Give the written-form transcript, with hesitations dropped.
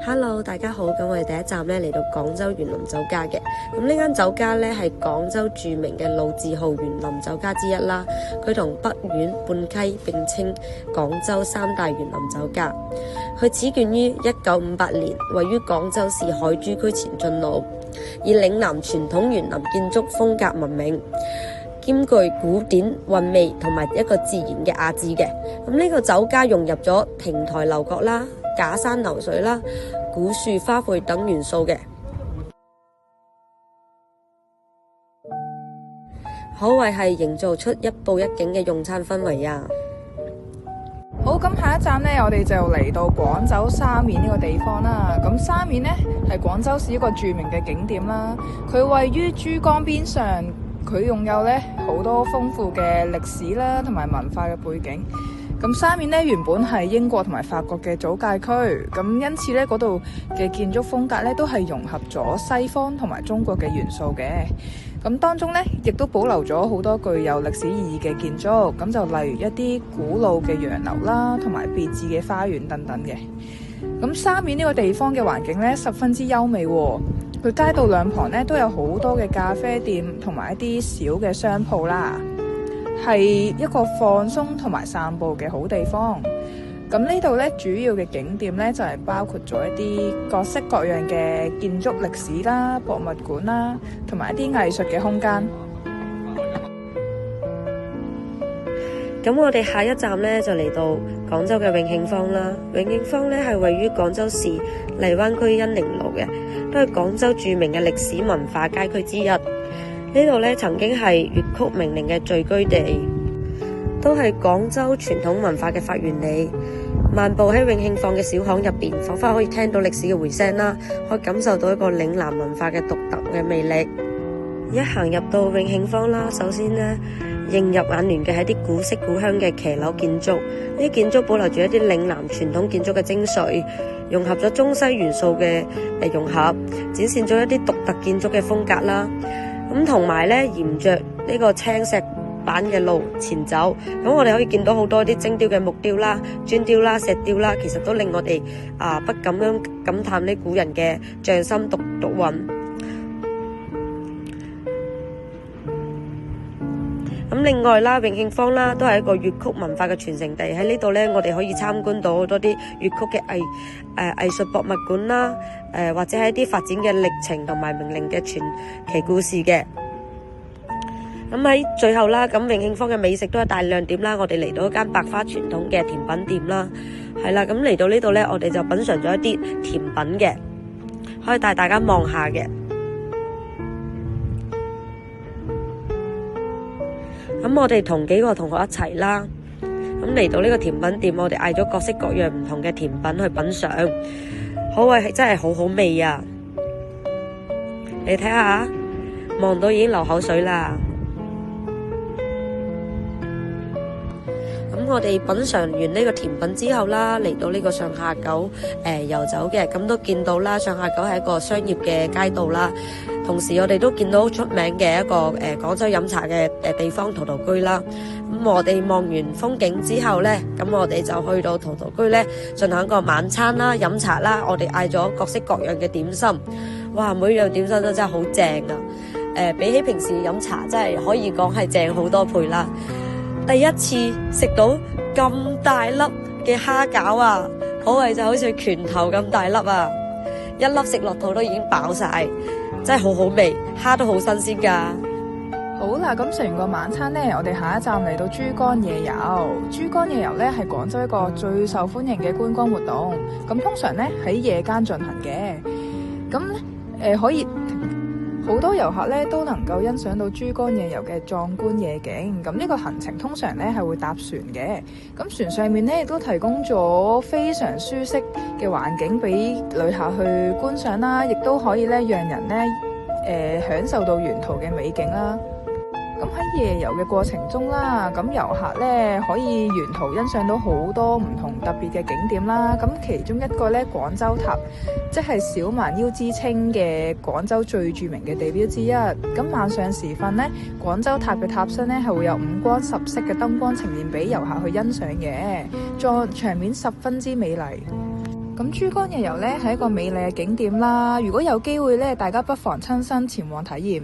Hello， 大家好。咁我哋第一站咧嚟到廣州園林酒家嘅。咁呢間酒家咧係廣州著名嘅老字號園林酒家之一啦。佢同北苑、泮溪並稱廣州三大園林酒家。佢始建於1958年，位於廣州市海珠區前進路，以嶺南傳統園林建築風格聞名，兼具古典韻味同埋一個自然嘅雅致嘅。咁呢個酒家融入咗亭台樓閣啦、假山流水啦、古樹花卉等元素嘅，可謂係營造出一步一景嘅用餐氛圍啊！好，咁下一站呢，我哋就嚟到廣州沙面呢個地方啦。咁沙面呢係廣州市一個著名嘅景點啦，佢位於珠江邊上，佢擁有呢好多豐富嘅歷史啦同埋文化嘅背景。咁沙面呢原本係英國同埋法國嘅租界區，咁因此呢嗰度嘅建築風格呢都係融合咗西方同埋中國嘅元素嘅。咁當中呢亦都保留咗好多具有歷史意義嘅建築，咁就例如一啲古老嘅洋樓啦，同埋別緻嘅花園等等嘅。咁沙面呢個地方嘅環境呢十分之優美喎，佢街道兩旁呢都有好多嘅咖啡店同埋一啲小嘅商鋪啦，係一個放鬆同埋散步嘅好地方。咁呢度呢主要嘅景點呢就係包括咗一啲各式各樣嘅建築歷史啦、博物館啦，同埋一啲藝術嘅空間。咁我哋下一站呢就嚟到廣州嘅永慶坊啦。永慶坊呢係位於廣州市荔灣區恩寧路嘅，都係廣州著名嘅歷史文化街區之一。呢度呢曾經係粵曲名伶嘅聚居地，都係廣州傳統文化嘅發源地。漫步喺永慶坊嘅小巷入邊，彷彿可以聽到歷史嘅回聲啦，可以感受到一個嶺南文化嘅獨特嘅魅力。一行入到永慶坊啦，首先呢，映入眼簾嘅係啲古色古香嘅騎樓建築，呢啲建築保留住一啲嶺南傳統建築嘅精髓，融合咗中西元素嘅融合，展現咗一啲獨特建築嘅風格啦。咁同埋呢，沿着呢個青石板嘅路前走，咁我哋可以見到好多啲精雕嘅木雕啦、磚雕啦、石雕啦，其實都令我哋不禁咁感嘆呢古人嘅匠心獨運。咁另外啦，永慶坊啦都係一個粵曲文化嘅傳承地，喺呢度呢，我哋可以參觀到好多啲粵曲嘅藝術博物館啦，或者係一啲發展嘅歷程同埋名伶嘅傳奇故事嘅。咁喺最後啦，咁永慶坊嘅美食都係大亮點啦。我哋嚟到一間百花傳統嘅甜品店啦，係啦，咁嚟到呢度呢，我哋就品嘗咗一啲甜品嘅，可以帶大家望下嘅。咁我哋同幾個同學一齊啦，咁嚟到呢個甜品店，我哋嗌咗各式各樣唔同嘅甜品去品嘗，可謂係真係好好味啊！你睇下，望到已經流口水啦。咁我哋品嘗完呢個甜品之後啦，嚟到呢個上下九遊走嘅，咁都見到啦，上下九係一個商業嘅街道啦。同時我哋都見到出名嘅一個廣州飲茶嘅地方陶陶居啦。咁我哋望完風景之後呢，咁我哋就去到陶陶居呢進行一個晚餐啦、飲茶啦。我哋嗌咗各式各樣嘅點心，哇！每樣點心都真係好正啊！比起平時飲茶，真係可以講係正好多倍啦。第一次食到咁大粒嘅蝦餃啊，可謂就好似拳頭咁大粒啊！一粒食落肚都已經飽晒，真係好好味，蝦都好新鮮㗎。好啦，咁食完個晚餐呢，我哋下一站嚟到珠江夜遊。珠江夜遊呢係廣州一個最受歡迎嘅觀光活動，咁通常呢喺夜間進行嘅。咁可以好多遊客呢都能夠欣賞到珠江夜遊嘅壯觀夜景。咁呢個行程通常呢係會搭船嘅，咁船上面呢亦都提供咗非常舒適嘅環境俾旅客去觀賞啦，亦都可以呢讓人呢享受到沿途嘅美景啦。咁喺夜遊嘅過程中啦，咁遊客呢可以沿途欣賞到好多唔同特別嘅景點啦。咁其中一個呢，廣州塔，即係小蠻腰之稱嘅廣州最著名嘅地標之一。咁晚上時分呢，廣州塔嘅塔身呢係會有五光十色嘅燈光呈現俾遊客去欣賞嘅，場面十分之美麗。咁珠江日遊呢係一個美麗嘅景點啦，如果有機會呢，大家不妨親身前往體驗。